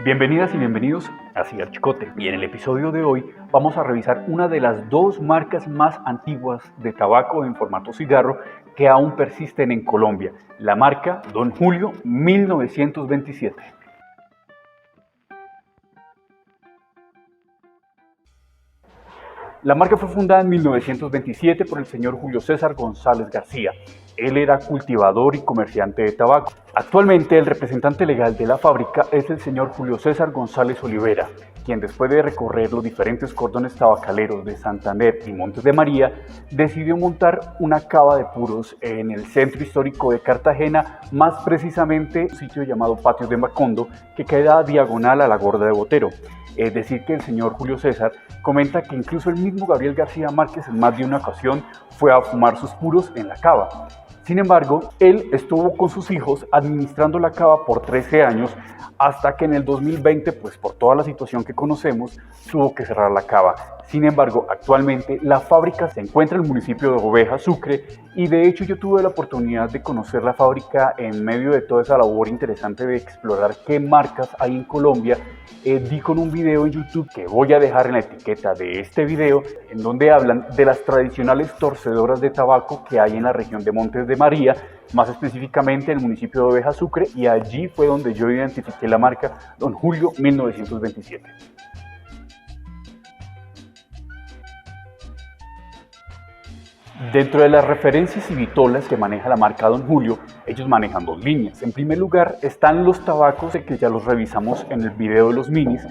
Bienvenidas y bienvenidos a Cigar Chicote, y en el episodio de hoy vamos a revisar una de las dos marcas más antiguas de tabaco en formato cigarro que aún persisten en Colombia, la marca Don Julio 1927. La marca fue fundada en 1927 por el señor Julio César González García. Él era cultivador y comerciante de tabaco. Actualmente el representante legal de la fábrica es el señor Julio César González Olivera, quien después de recorrer los diferentes cordones tabacaleros de Santander y Montes de María, decidió montar una cava de puros en el centro histórico de Cartagena, más precisamente un sitio llamado Patios de Macondo, que queda diagonal a la Gorda de Botero. Es decir, que el señor Julio César comenta que incluso el mismo Gabriel García Márquez en más de una ocasión fue a fumar sus puros en la cava. Sin embargo, él estuvo con sus hijos administrando la cava por 13 años hasta que en el 2020, pues por toda la situación que conocemos, tuvo que cerrar la cava. Sin embargo, actualmente la fábrica se encuentra en el municipio de Oveja, Sucre, y de hecho yo tuve la oportunidad de conocer la fábrica en medio de toda esa labor interesante de explorar qué marcas hay en Colombia. Di con un video en YouTube que voy a dejar en la etiqueta de este video, en donde hablan de las tradicionales torcedoras de tabaco que hay en la región de Montes de María, más específicamente en el municipio de Oveja, Sucre, y allí fue donde yo identifiqué la marca Don Julio 1927. Dentro de las referencias y vitolas que maneja la marca Don Julio, ellos manejan dos líneas. En primer lugar están los tabacos, que ya los revisamos en el video de los minis,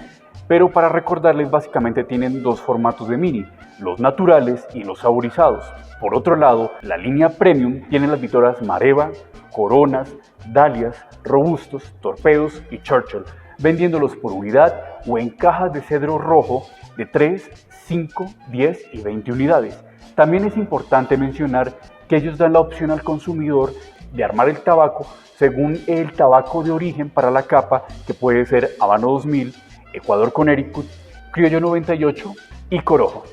pero para recordarles básicamente tienen dos formatos de mini, los naturales y los saborizados. Por otro lado, la línea Premium tiene las vitolas Mareva, Coronas, Dalias, Robustos, Torpedos y Churchill, vendiéndolos por unidad o en cajas de cedro rojo de 3, 5, 10 y 20 unidades. También es importante mencionar que ellos dan la opción al consumidor de armar el tabaco según el tabaco de origen para la capa, que puede ser Habano 2000, Ecuador Connecticut, Criollo 98 y Corojo.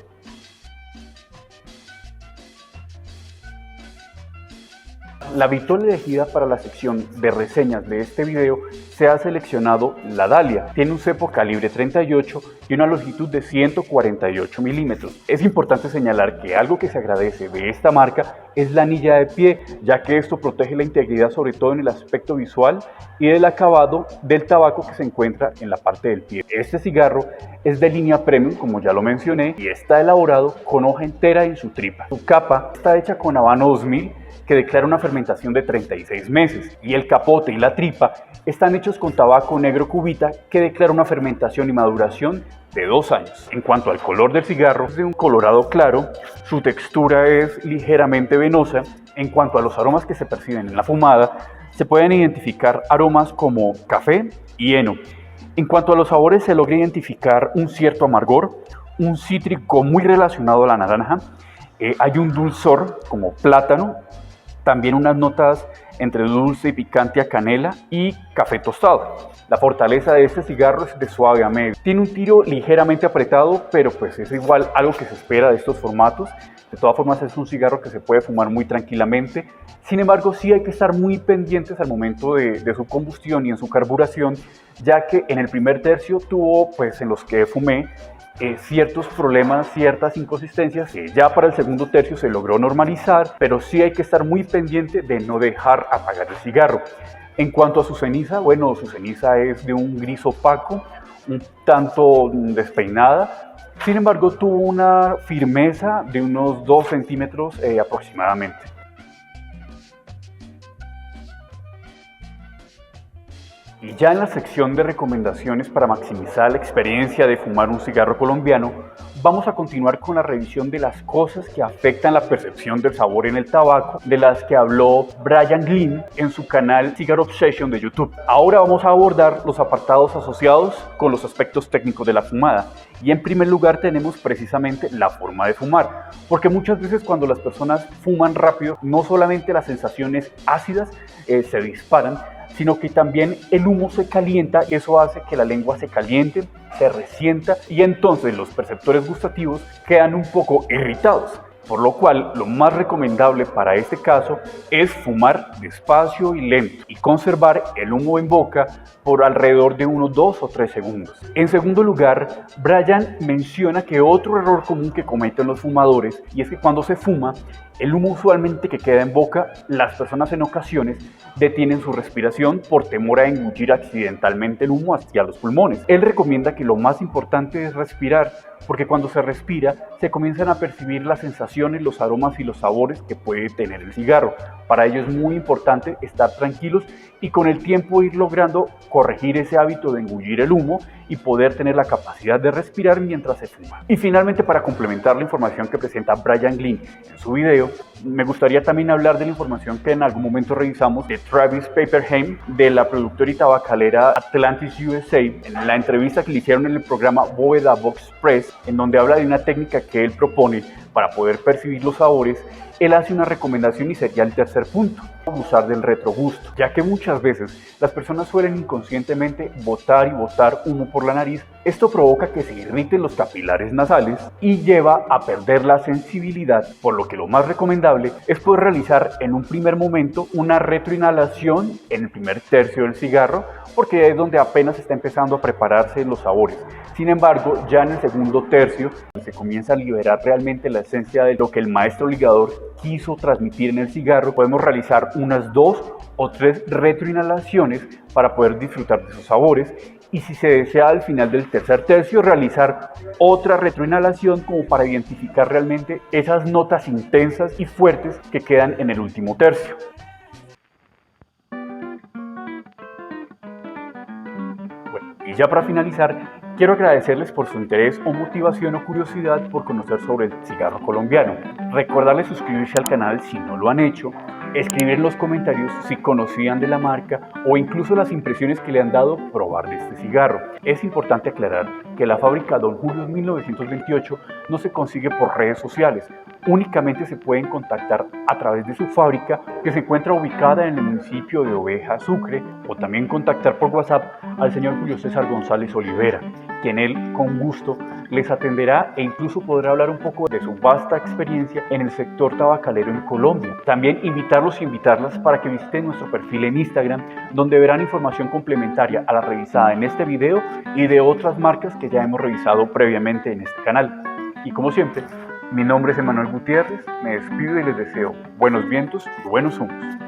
La vitola elegida para la sección de reseñas de este video se ha seleccionado la Dalia. Tiene un cepo calibre 38 y una longitud de 148 milímetros. Es importante señalar que algo que se agradece de esta marca es la anilla de pie, ya que esto protege la integridad sobre todo en el aspecto visual y del acabado del tabaco que se encuentra en la parte del pie. Este cigarro es de línea Premium, como ya lo mencioné, y está elaborado con hoja entera en su tripa. Su capa está hecha con Habano 2000, que declara una fermentación de 36 meses, y el capote y la tripa están hechos con tabaco negro cubita, que declara una fermentación y maduración de 2 años. En cuanto al color del cigarro, es de un colorado claro, su textura es ligeramente venosa. En cuanto a los aromas que se perciben en la fumada, se pueden identificar aromas como café y heno. En cuanto a los sabores, se logra identificar un cierto amargor, un cítrico muy relacionado a la naranja, hay un dulzor como plátano, también unas notas entre dulce y picante a canela y café tostado. La fortaleza de este cigarro es de suave a medio. Tiene un tiro ligeramente apretado, pero pues es igual algo que se espera de estos formatos. De todas formas es un cigarro que se puede fumar muy tranquilamente. Sin embargo, sí hay que estar muy pendientes al momento de su combustión y en su carburación, ya que en el primer tercio tuvo, pues en los que fumé, ciertos problemas, ciertas inconsistencias, que ya para el segundo tercio se logró normalizar, pero sí hay que estar muy pendiente de no dejar apagar el cigarro. En cuanto a su ceniza, bueno, su ceniza es de un gris opaco, un tanto despeinada, sin embargo tuvo una firmeza de unos 2 centímetros aproximadamente. Y ya en la sección de recomendaciones para maximizar la experiencia de fumar un cigarro colombiano, vamos a continuar con la revisión de las cosas que afectan la percepción del sabor en el tabaco, de las que habló Brian Glynn en su canal Cigar Obsession de YouTube. Ahora vamos a abordar los apartados asociados con los aspectos técnicos de la fumada. Y en primer lugar tenemos precisamente la forma de fumar, porque muchas veces cuando las personas fuman rápido, no solamente las sensaciones ácidas se disparan, sino que también el humo se calienta, y eso hace que la lengua se caliente, se resienta, y entonces los perceptores gustativos quedan un poco irritados. por lo cual lo más recomendable para este caso es fumar despacio y lento y conservar el humo en boca por alrededor de unos 2 o 3 segundos. En segundo lugar, Brian menciona que otro error común que cometen los fumadores, y es que cuando se fuma, el humo usualmente que queda en boca, las personas en ocasiones detienen su respiración por temor a engullir accidentalmente el humo hacia los pulmones. Él recomienda que lo más importante es respirar, porque cuando se respira se comienzan a percibir las sensaciones, los aromas y los sabores que puede tener el cigarro. Para ello es muy importante estar tranquilos y con el tiempo ir logrando corregir ese hábito de engullir el humo y poder tener la capacidad de respirar mientras se fuma. Y finalmente, para complementar la información que presenta Brian Glynn en su video, me gustaría también hablar de la información que en algún momento revisamos de Travis Paperheim, de la productora y tabacalera Atlantis USA, en la entrevista que le hicieron en el programa Bóveda Box Press, en donde habla de una técnica que él propone para poder percibir los sabores. Él hace una recomendación y sería el tercer punto: abusar del retrogusto, ya que muchas veces las personas suelen inconscientemente botar y botar humo por la nariz. Esto provoca que se irriten los capilares nasales y lleva a perder la sensibilidad, por lo que lo más recomendable es poder realizar en un primer momento una retroinhalación en el primer tercio del cigarro, porque es donde apenas está empezando a prepararse los sabores. Sin embargo, ya en el segundo tercio se comienza a liberar realmente la esencia de lo que el maestro ligador quiso transmitir en el cigarro. Podemos realizar unas 2 o 3 retroinhalaciones para poder disfrutar de sus sabores, y si se desea al final del tercer tercio realizar otra retroinhalación como para identificar realmente esas notas intensas y fuertes que quedan en el último tercio. Bueno, y ya para finalizar, quiero agradecerles por su interés o motivación o curiosidad por conocer sobre el cigarro colombiano. Recordarles suscribirse al canal si no lo han hecho, escribir en los comentarios si conocían de la marca o incluso las impresiones que le han dado probar de este cigarro. Es importante aclarar que la fábrica Don Julio 1928 no se consigue por redes sociales, únicamente se pueden contactar a través de su fábrica, que se encuentra ubicada en el municipio de Oveja, Sucre, o también contactar por WhatsApp al señor Julio César González Olivera, quien él con gusto les atenderá e incluso podrá hablar un poco de su vasta experiencia en el sector tabacalero en Colombia. También invitarlos y invitarlas para que visiten nuestro perfil en Instagram, donde verán información complementaria a la revisada en este video y de otras marcas que ya hemos revisado previamente en este canal. Y como siempre, mi nombre es Emanuel Gutiérrez, me despido y les deseo buenos vientos y buenos humos.